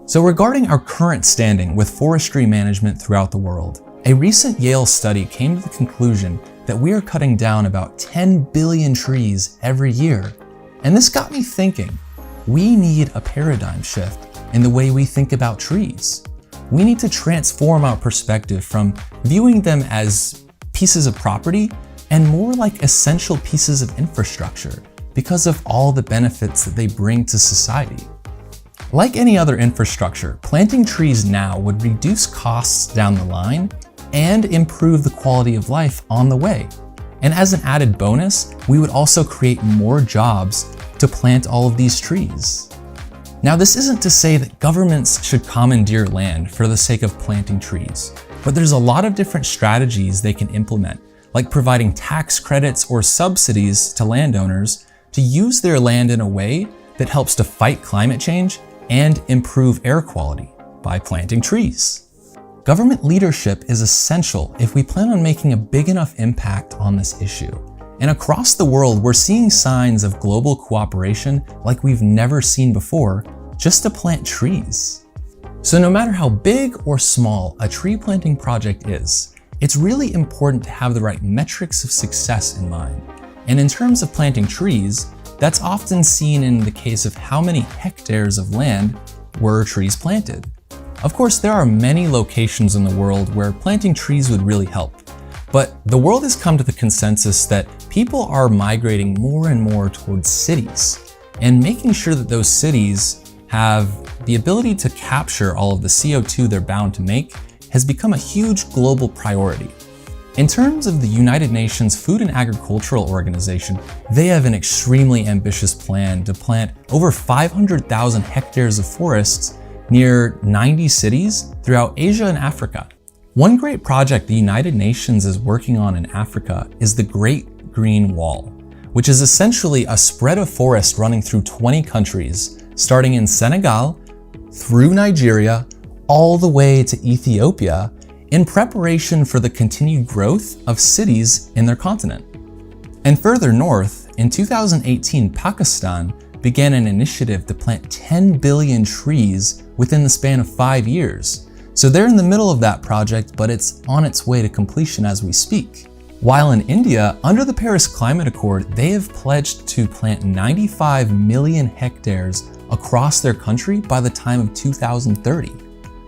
So regarding our current standing with forestry management throughout the world, a recent Yale study came to the conclusion that we are cutting down about 10 billion trees every year. And this got me thinking, we need a paradigm shift in the way we think about trees. We need to transform our perspective from viewing them as pieces of property and more like essential pieces of infrastructure because of all the benefits that they bring to society. Like any other infrastructure, planting trees now would reduce costs down the line and improve the quality of life on the way. And as an added bonus, we would also create more jobs to plant all of these trees. Now, this isn't to say that governments should commandeer land for the sake of planting trees, but there's a lot of different strategies they can implement, like providing tax credits or subsidies to landowners to use their land in a way that helps to fight climate change and improve air quality by planting trees. Government leadership is essential if we plan on making a big enough impact on this issue. And across the world, we're seeing signs of global cooperation like we've never seen before, just to plant trees. So no matter how big or small a tree planting project is, it's really important to have the right metrics of success in mind. And in terms of planting trees, that's often seen in the case of how many hectares of land were trees planted. Of course, there are many locations in the world where planting trees would really help, but the world has come to the consensus that people are migrating more and more towards cities, and making sure that those cities have the ability to capture all of the CO2 they're bound to make has become a huge global priority. In terms of the United Nations Food and Agricultural Organization, they have an extremely ambitious plan to plant over 500,000 hectares of forests near 90 cities throughout Asia and Africa. One great project the United Nations is working on in Africa is the Great Green Wall, which is essentially a spread of forest running through 20 countries, starting in Senegal, through Nigeria, all the way to Ethiopia, in preparation for the continued growth of cities in their continent. And further north, in 2018, Pakistan began an initiative to plant 10 billion trees within the span of 5 years. So they're in the middle of that project, but it's on its way to completion as we speak. While in India, under the Paris Climate Accord, they have pledged to plant 95 million hectares across their country by the time of 2030.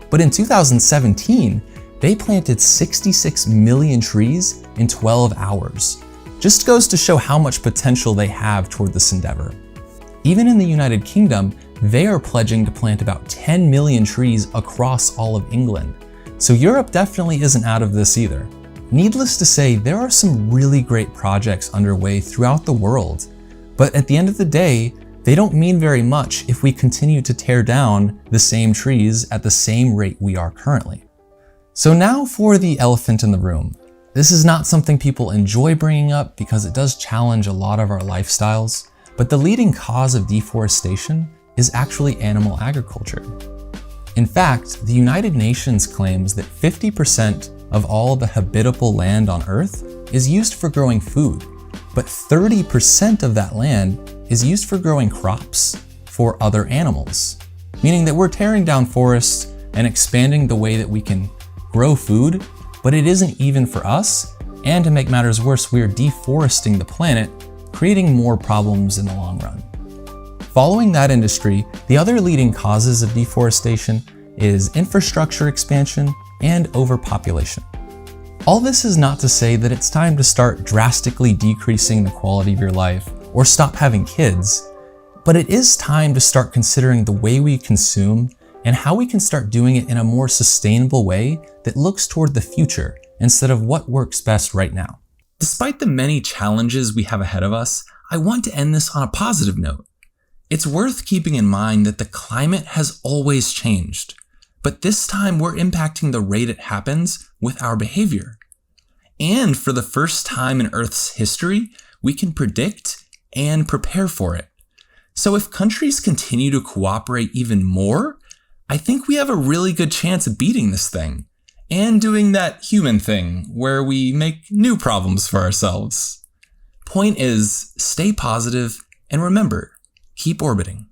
But in 2017, they planted 66 million trees in 12 hours. Just goes to show how much potential they have toward this endeavor. Even in the United Kingdom, they are pledging to plant about 10 million trees across all of England. So Europe definitely isn't out of this either. Needless to say, there are some really great projects underway throughout the world, but at the end of the day, they don't mean very much if we continue to tear down the same trees at the same rate we are currently. So now for the elephant in the room. This is not something people enjoy bringing up because it does challenge a lot of our lifestyles, but the leading cause of deforestation is actually animal agriculture. In fact, the United Nations claims that 50% of all the habitable land on Earth is used for growing food, but 30% of that land is used for growing crops for other animals, meaning that we're tearing down forests and expanding the way that we can grow food, but it isn't even for us, and to make matters worse, we're deforesting the planet, creating more problems in the long run. Following that industry, the other leading causes of deforestation is infrastructure expansion and overpopulation. All this is not to say that it's time to start drastically decreasing the quality of your life or stop having kids, but it is time to start considering the way we consume and how we can start doing it in a more sustainable way that looks toward the future instead of what works best right now. Despite the many challenges we have ahead of us, I want to end this on a positive note. It's worth keeping in mind that the climate has always changed, but this time we're impacting the rate it happens with our behavior. And for the first time in Earth's history, we can predict and prepare for it. So if countries continue to cooperate even more, I think we have a really good chance of beating this thing and doing that human thing where we make new problems for ourselves. Point is, stay positive and remember, keep orbiting.